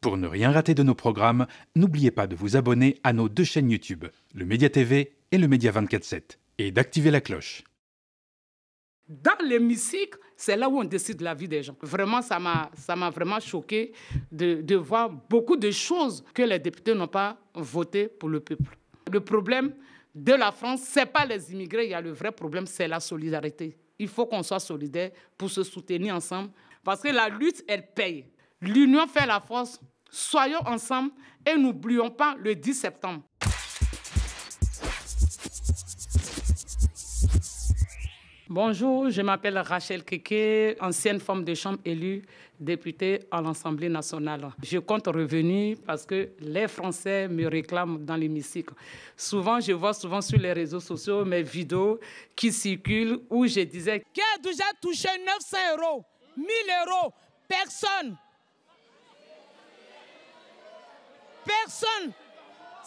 Pour ne rien rater de nos programmes, n'oubliez pas de vous abonner à nos 2 chaînes YouTube, le Média TV et le Média 24/7, et d'activer la cloche. Dans l'hémicycle, c'est là où on décide de la vie des gens. Vraiment, ça m'a vraiment choqué de voir beaucoup de choses que les députés n'ont pas votées pour le peuple. Le problème de la France, ce n'est pas les immigrés, il y a le vrai problème, c'est la solidarité. Il faut qu'on soit solidaire pour se soutenir ensemble, parce que la lutte, elle paye. L'union fait la force. Soyons ensemble et n'oublions pas le 10 septembre. Bonjour, je m'appelle Rachel Keke, ancienne femme de chambre élue, députée à l'Assemblée nationale. Je compte revenir parce que les Français me réclament dans l'hémicycle. Je vois souvent sur les réseaux sociaux mes vidéos qui circulent où je disais « Qui a déjà touché 900 €, 1000 €? Personne !» Personne.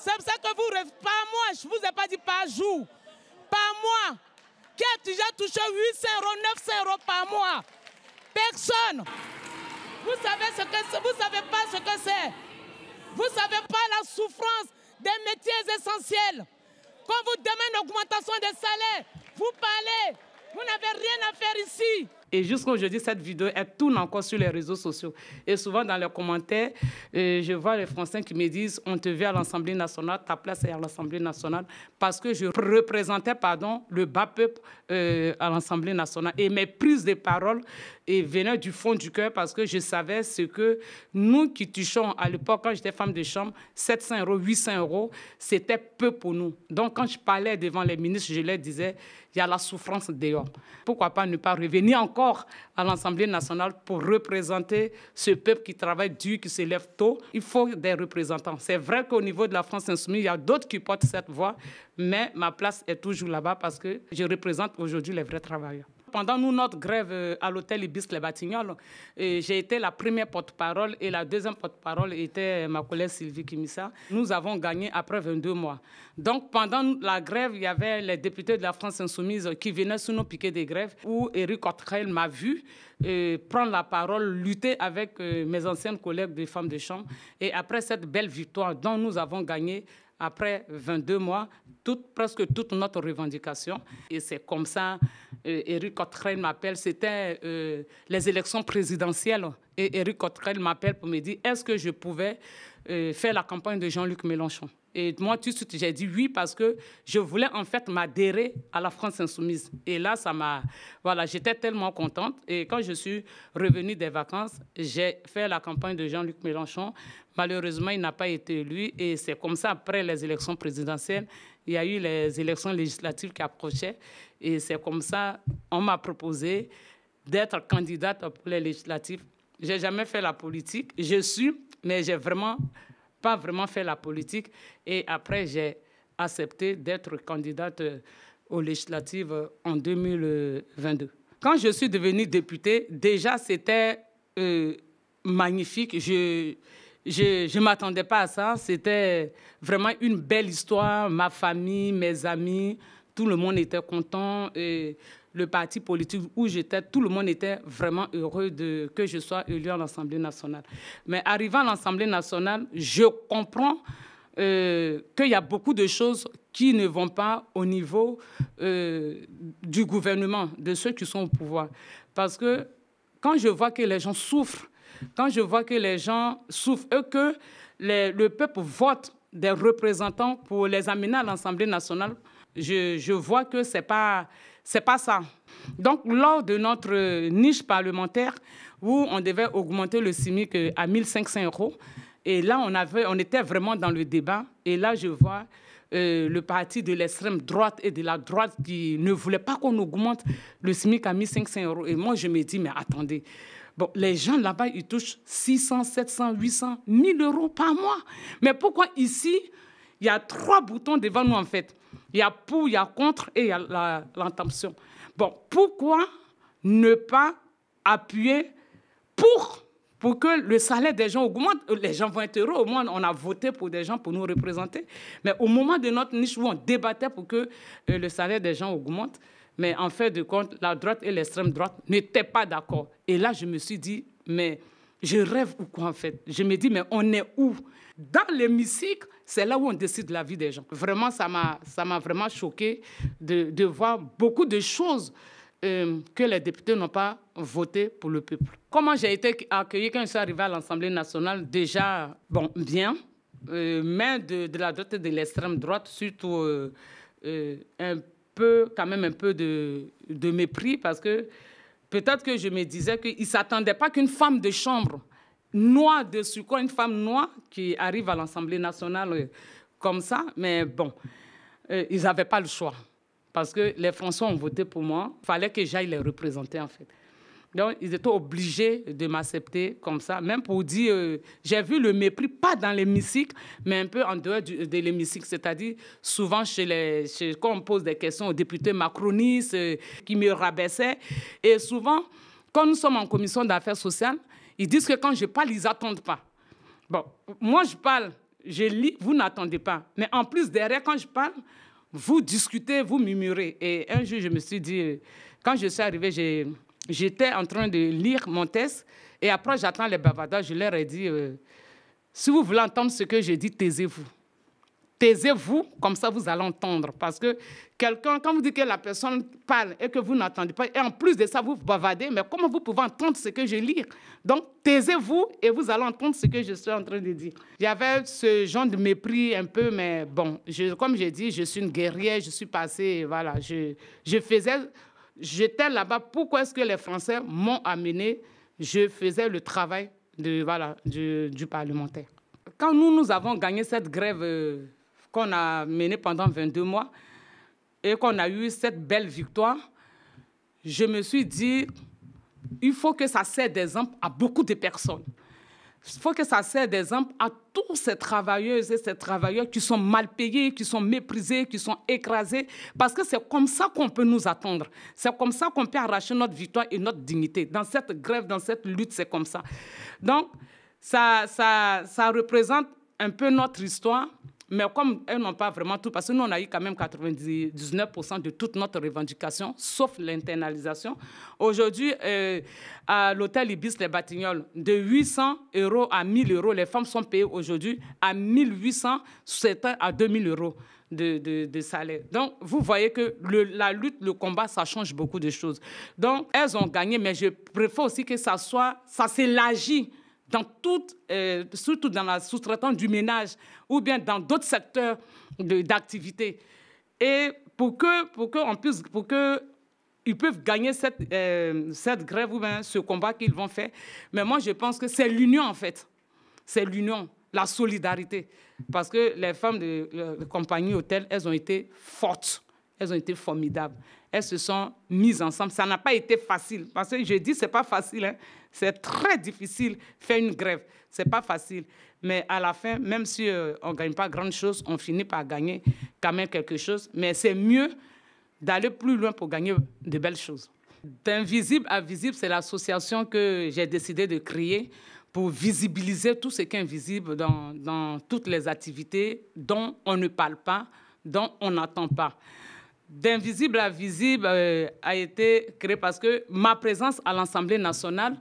C'est pour ça que vous, pas moi, je ne vous ai pas dit par jour, pas moi. Qui a déjà touché 800 €, 900 € par mois? Personne. Vous savez pas ce que c'est. Vous ne savez pas la souffrance des métiers essentiels. Quand vous demandez une augmentation des salaires, vous parlez. Vous n'avez rien à faire ici. Et jusqu'à aujourd'hui, cette vidéo, elle tourne encore sur les réseaux sociaux. Et souvent, dans les commentaires, je vois les Français qui me disent « On te veut à l'Assemblée nationale, ta place est à l'Assemblée nationale. » Parce que je représentais le bas peuple à l'Assemblée nationale. Et mes prises de parole venaient du fond du cœur parce que je savais ce que nous qui touchons à l'époque, quand j'étais femme de chambre, 700 €, 800 €, c'était peu pour nous. Donc, quand je parlais devant les ministres, je leur disais « Il y a la souffrance dehors. » Pourquoi pas ne pas revenir encore à l'Assemblée nationale pour représenter ce peuple qui travaille dur, qui se lève tôt. Il faut des représentants. C'est vrai qu'au niveau de la France insoumise, il y a d'autres qui portent cette voix, mais ma place est toujours là-bas parce que je représente aujourd'hui les vrais travailleurs. Pendant notre grève à l'hôtel Ibis Les Batignolles, j'ai été la première porte-parole et la deuxième porte-parole était ma collègue Sylvie Kimissa. Nous avons gagné après 22 mois. Donc pendant la grève, il y avait les députés de la France insoumise qui venaient sur nos piquets de grève où Éric Coquerel m'a vu prendre la parole, lutter avec mes anciennes collègues des femmes de chambre. Et après cette belle victoire dont nous avons gagné, après 22 mois, presque toute notre revendication. Et c'est comme ça, Éric Coquerel m'appelle, c'était les élections présidentielles. Et Éric Coquerel m'appelle pour me dire, est-ce que je pouvais faire la campagne de Jean-Luc Mélenchon? Et moi, tout de suite, j'ai dit oui parce que je voulais en fait m'adhérer à la France insoumise. Et là, j'étais tellement contente. Et quand je suis revenue des vacances, j'ai fait la campagne de Jean-Luc Mélenchon. Malheureusement, il n'a pas été élu. Et c'est comme ça, après les élections présidentielles, il y a eu les élections législatives qui approchaient. Et c'est comme ça, on m'a proposé d'être candidate pour les législatives. Je n'ai jamais fait la politique. Mais j'ai pas vraiment fait la politique. Et après, j'ai accepté d'être candidate aux législatives en 2022. Quand je suis devenue députée, déjà, c'était magnifique. Je ne m'attendais pas à ça. C'était vraiment une belle histoire. Ma famille, mes amis, tout le monde était content. Et le parti politique où j'étais, tout le monde était vraiment heureux que je sois élue à l'Assemblée nationale. Mais arrivant à l'Assemblée nationale, je comprends qu'il y a beaucoup de choses qui ne vont pas au niveau du gouvernement, de ceux qui sont au pouvoir. Parce que quand je vois que les gens souffrent, et que le peuple vote des représentants pour les amener à l'Assemblée nationale, je vois que c'est pas ça. Donc, lors de notre niche parlementaire, où on devait augmenter le SMIC à 1 500 €, et là, on était vraiment dans le débat. Et là, je vois le parti de l'extrême droite et de la droite qui ne voulait pas qu'on augmente le SMIC à 1 500 €. Et moi, je me dis, mais attendez, bon, les gens là-bas, ils touchent 600, 700, 800, 1 000 € par mois. Mais pourquoi ici, il y a 3 boutons devant nous, en fait? Il y a pour, il y a contre et il y a l'intention. Bon, pourquoi ne pas appuyer pour que le salaire des gens augmente? Les gens vont être heureux, au moins on a voté pour des gens pour nous représenter. Mais au moment de notre niche où on débattait pour que le salaire des gens augmente, mais en fait de compte, la droite et l'extrême droite n'étaient pas d'accord. Et là, je me suis dit, mais Je rêve ou quoi en fait? Je me dis, mais on est où? Dans l'hémicycle, c'est là où on décide de la vie des gens. Vraiment, ça m'a vraiment choqué de voir beaucoup de choses que les députés n'ont pas voté pour le peuple. Comment j'ai été accueillie quand je suis arrivée à l'Assemblée nationale? Déjà, bon, bien, mais de la droite et de l'extrême droite, surtout quand même un peu de mépris, parce que peut-être que je me disais qu'ils ne s'attendaient pas qu'une femme de chambre noire de surcroît, une femme noire qui arrive à l'Assemblée nationale comme ça, mais bon, ils n'avaient pas le choix. Parce que les Français ont voté pour moi, il fallait que j'aille les représenter en fait. Donc, ils étaient obligés de m'accepter comme ça, même pour dire, j'ai vu le mépris, pas dans l'hémicycle, mais un peu en dehors de l'hémicycle, c'est-à-dire souvent quand on pose des questions aux députés macronistes qui me rabaissaient, et souvent, quand nous sommes en commission d'affaires sociales, ils disent que quand je parle, ils n'attendent pas. Bon, moi je parle, je lis, vous n'attendez pas. Mais en plus, derrière, quand je parle, vous discutez, vous murmurez. Et un jour, je me suis dit, quand je suis arrivée, j'étais en train de lire mon texte et après, j'attends les bavardages. Je leur ai dit, si vous voulez entendre ce que je dis, taisez-vous. Taisez-vous, comme ça, vous allez entendre. Parce que quelqu'un, quand vous dites que la personne parle et que vous n'entendez pas, et en plus de ça, vous bavardez, mais comment vous pouvez entendre ce que je lis? Donc, taisez-vous et vous allez entendre ce que je suis en train de dire. Il y avait ce genre de mépris un peu, mais bon, comme j'ai dit, je suis une guerrière, je suis passée, voilà, j'étais là-bas. Pourquoi est-ce que les Français m'ont amené? Je faisais le travail du parlementaire. Quand nous avons gagné cette grève qu'on a menée pendant 22 mois et qu'on a eu cette belle victoire, je me suis dit, il faut que ça serve d'exemple à beaucoup de personnes. Il faut que ça serve d'exemple à tous ces travailleuses et ces travailleurs qui sont mal payés, qui sont méprisés, qui sont écrasés, parce que c'est comme ça qu'on peut nous attendre. C'est comme ça qu'on peut arracher notre victoire et notre dignité. Dans cette grève, dans cette lutte, c'est comme ça. Donc, ça représente un peu notre histoire, mais comme elles n'ont pas vraiment tout, parce que nous, on a eu quand même 99% de toute notre revendication, sauf l'internalisation. Aujourd'hui, à l'hôtel Ibis Les Batignolles, de 800 € à 1 000 €, les femmes sont payées aujourd'hui à 1 800, certains à 2 000 € de salaire. Donc, vous voyez que la lutte, le combat, ça change beaucoup de choses. Donc, elles ont gagné, mais je préfère aussi que ça s'élargit dans surtout dans la sous-traitance du ménage ou bien dans d'autres secteurs d'activité. Et pour qu'ils peuvent gagner cette grève ou bien ce combat qu'ils vont faire. Mais moi, je pense que c'est l'union, en fait. C'est l'union, la solidarité. Parce que les femmes de la compagnie hôtel, elles ont été fortes. Elles ont été formidables. Elles se sont mises ensemble. Ça n'a pas été facile. Parce que je dis, ce n'est pas facile. Hein. C'est très difficile faire une grève. Ce n'est pas facile. Mais à la fin, même si on ne gagne pas grand-chose, on finit par gagner quand même quelque chose. Mais c'est mieux d'aller plus loin pour gagner de belles choses. D'Invisible à Visible, c'est l'association que j'ai décidé de créer pour visibiliser tout ce qui est invisible dans toutes les activités dont on ne parle pas, dont on n'entend pas. D'Invisible à Visible a été créé parce que ma présence à l'Assemblée nationale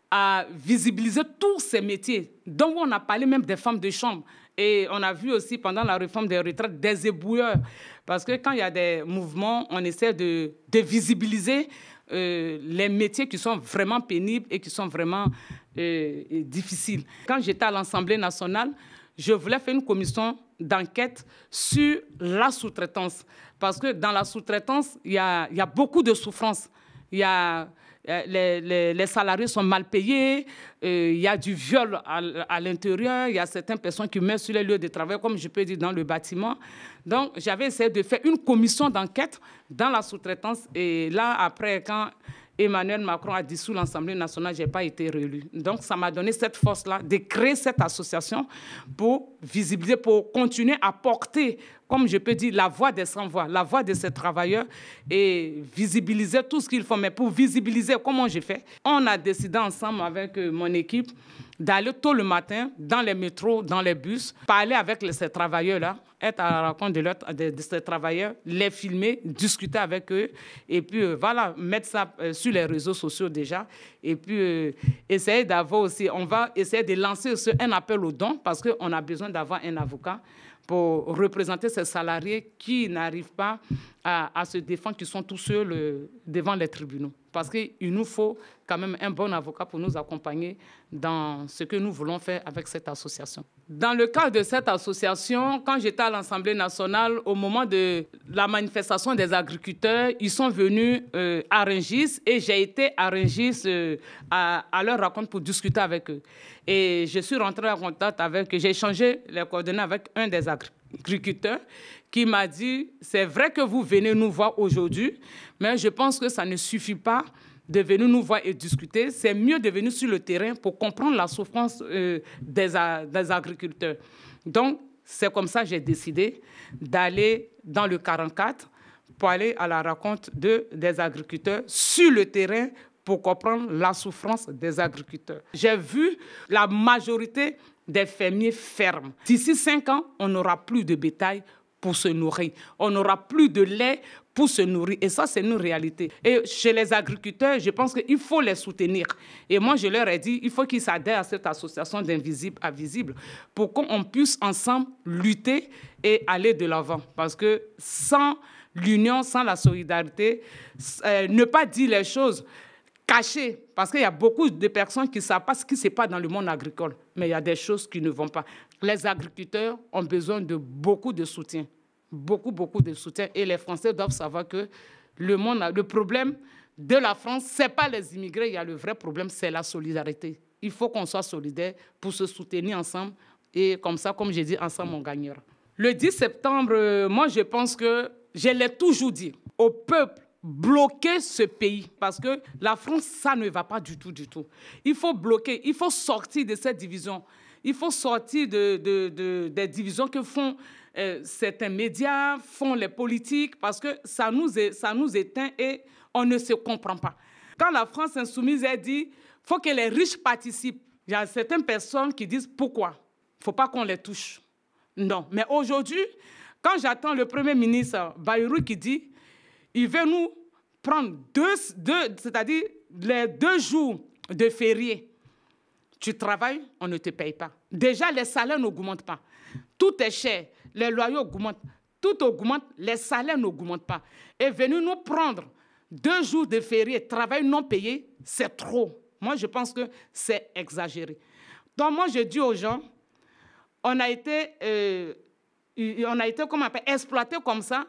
a visibilisé tous ces métiers, dont on a parlé même des femmes de chambre. Et on a vu aussi pendant la réforme des retraites des éboueurs. Parce que quand il y a des mouvements, on essaie de visibiliser les métiers qui sont vraiment pénibles et qui sont vraiment difficiles. Quand j'étais à l'Assemblée nationale, je voulais faire une commission d'enquête sur la sous-traitance. Parce que dans la sous-traitance, il y a beaucoup de souffrances. Les salariés sont mal payés, il y a du viol à l'intérieur, il y a certaines personnes qui meurent sur les lieux de travail, comme je peux dire dans le bâtiment. Donc, j'avais essayé de faire une commission d'enquête dans la sous-traitance. Et là, après, quand Emmanuel Macron a dissous l'Assemblée nationale, je n'ai pas été réélu. Donc, ça m'a donné cette force-là de créer cette association pour visibiliser, pour continuer à porter comme je peux dire, la voix des sans-voix, la voix de ces travailleurs et visibiliser tout ce qu'ils font. Mais pour visibiliser, comment j'ai fait? On a décidé ensemble avec mon équipe d'aller tôt le matin dans les métros, dans les bus, parler avec ces travailleurs-là, être à la rencontre de ces travailleurs, les filmer, discuter avec eux et puis voilà, mettre ça sur les réseaux sociaux déjà et puis essayer d'avoir aussi, on va essayer de lancer aussi un appel aux dons parce qu'on a besoin d'avoir un avocat pour représenter ces salariés qui n'arrivent pas à se défendre, qui sont tous seuls devant les tribunaux. Parce qu'il nous faut quand même un bon avocat pour nous accompagner dans ce que nous voulons faire avec cette association. Dans le cadre de cette association, quand j'étais à l'Assemblée nationale, au moment de la manifestation des agriculteurs, ils sont venus à Rungis et j'ai été à Rungis à leur rencontre pour discuter avec eux. Et je suis rentrée en contact avec eux, j'ai échangé les coordonnées avec un des agriculteurs qui m'a dit « C'est vrai que vous venez nous voir aujourd'hui, mais je pense que ça ne suffit pas de venir nous voir et discuter. C'est mieux de venir sur le terrain pour comprendre la souffrance des agriculteurs. » Donc, c'est comme ça que j'ai décidé d'aller dans le 44 pour aller à la rencontre des agriculteurs sur le terrain pour comprendre la souffrance des agriculteurs. J'ai vu la majorité des fermiers fermes. D'ici 5 ans, on n'aura plus de bétail pour se nourrir. On n'aura plus de lait pour se nourrir. Et ça, c'est une réalité. Et chez les agriculteurs, je pense qu'il faut les soutenir. Et moi, je leur ai dit, il faut qu'ils s'adhèrent à cette association d'Invisible à Visible pour qu'on puisse ensemble lutter et aller de l'avant. Parce que sans l'union, sans la solidarité, ne pas dire les choses cachées, parce qu'il y a beaucoup de personnes qui ne savent pas ce qui se passe dans le monde agricole, mais il y a des choses qui ne vont pas. Les agriculteurs ont besoin de beaucoup de soutien, beaucoup de soutien, et les Français doivent savoir que le problème de la France, ce n'est pas les immigrés, il y a le vrai problème, c'est la solidarité. Il faut qu'on soit solidaires pour se soutenir ensemble, et comme ça, comme j'ai dit, ensemble on gagnera. Le 10 septembre, moi je pense que, je l'ai toujours dit, au peuple, bloquer ce pays, parce que la France, ça ne va pas du tout. Il faut bloquer, il faut sortir de cette division. Il faut sortir des divisions que font certains médias, font les politiques, parce que ça nous éteint et on ne se comprend pas. Quand la France insoumise a dit « faut que les riches participent », il y a certaines personnes qui disent « pourquoi ? Il ne faut pas qu'on les touche ». Non, mais aujourd'hui, quand j'attends le Premier ministre Bayrou qui dit il veut nous prendre c'est-à-dire les 2 jours de férié. Tu travailles, on ne te paye pas. Déjà, les salaires n'augmentent pas. Tout est cher. Les loyers augmentent. Tout augmente, les salaires n'augmentent pas. Et venir nous prendre 2 jours de férié, travail non payé, c'est trop. Moi, je pense que c'est exagéré. Donc, moi, je dis aux gens, on a été comment on appelle, exploité comme ça,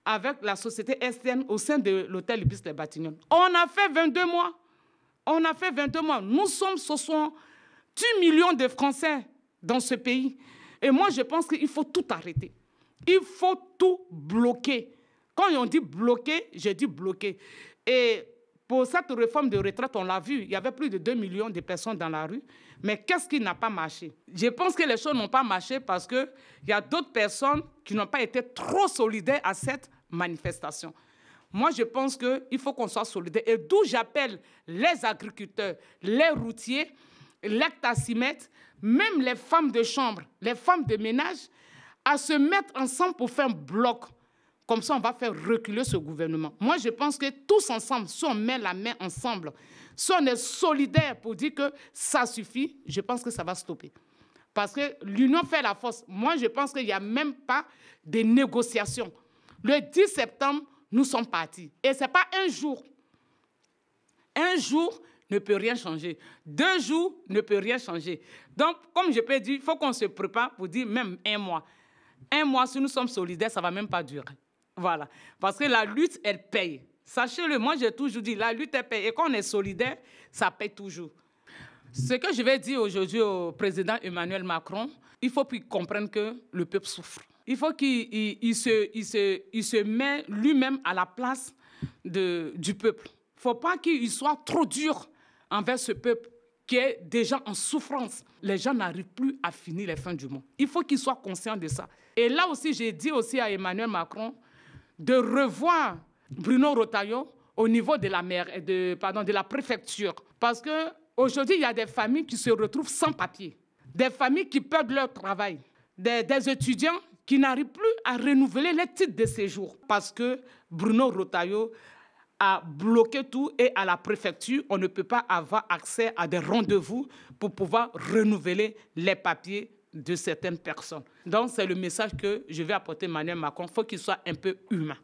avec la société STN au sein de l'hôtel Ibis Les Batignolles. On a fait 22 mois. On a fait 22 mois. Nous sommes 68 millions de Français dans ce pays. Et moi, je pense qu'il faut tout arrêter. Il faut tout bloquer. Quand on dit bloquer, je dis bloquer. Et pour cette réforme de retraite, on l'a vu, il y avait plus de 2 millions de personnes dans la rue. Mais qu'est-ce qui n'a pas marché? Je pense que les choses n'ont pas marché parce qu'il y a d'autres personnes qui n'ont pas été trop solidaires à cette manifestation. Moi, je pense qu'il faut qu'on soit solidaires. Et d'où j'appelle les agriculteurs, les routiers, les taximètres, même les femmes de chambre, les femmes de ménage, à se mettre ensemble pour faire un bloc. Comme ça, on va faire reculer ce gouvernement. Moi, je pense que tous ensemble, si on met la main ensemble, si on est solidaire pour dire que ça suffit, je pense que ça va stopper. Parce que l'union fait la force. Moi, je pense qu'il n'y a même pas de négociations. Le 10 septembre, nous sommes partis. Et ce n'est pas un jour. Un jour ne peut rien changer. 2 jours ne peut rien changer. Donc, comme je peux dire, il faut qu'on se prépare pour dire même 1 mois. 1 mois, si nous sommes solidaires, ça ne va même pas durer. Voilà. Parce que la lutte, elle paye. Sachez-le, moi, j'ai toujours dit, la lutte, elle paye. Et quand on est solidaire, ça paye toujours. Ce que je vais dire aujourd'hui au président Emmanuel Macron, il faut qu'il comprenne que le peuple souffre. Il faut qu'il se mette lui-même à la place du peuple. Il ne faut pas qu'il soit trop dur envers ce peuple qui est déjà en souffrance. Les gens n'arrivent plus à finir les fins du mois. Il faut qu'ils soient conscients de ça. Et là aussi, j'ai dit aussi à Emmanuel Macron de revoir Bruno Retailleau au niveau de la préfecture. Parce qu'aujourd'hui, il y a des familles qui se retrouvent sans papier, des familles qui perdent leur travail, des étudiants qui n'arrivent plus à renouveler les titres de séjour parce que Bruno Retailleau a bloqué tout et à la préfecture, on ne peut pas avoir accès à des rendez-vous pour pouvoir renouveler les papiers de certaines personnes. Donc, c'est le message que je vais apporter à Emmanuel Macron. Il faut qu'il soit un peu humain.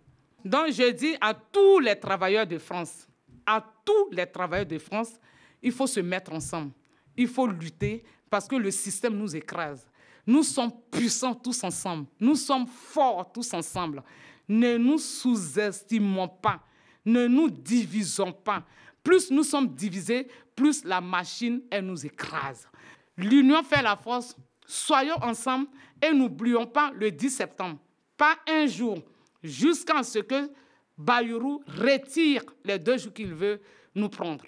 Donc, je dis à tous les travailleurs de France, il faut se mettre ensemble. Il faut lutter parce que le système nous écrase. Nous sommes puissants tous ensemble. Nous sommes forts tous ensemble. Ne nous sous-estimons pas. Ne nous divisons pas. Plus nous sommes divisés, plus la machine, elle nous écrase. L'union fait la force. Soyons ensemble et n'oublions pas le 10 septembre. Pas un jour, jusqu'à ce que Bayrou retire les 2 jours qu'il veut nous prendre.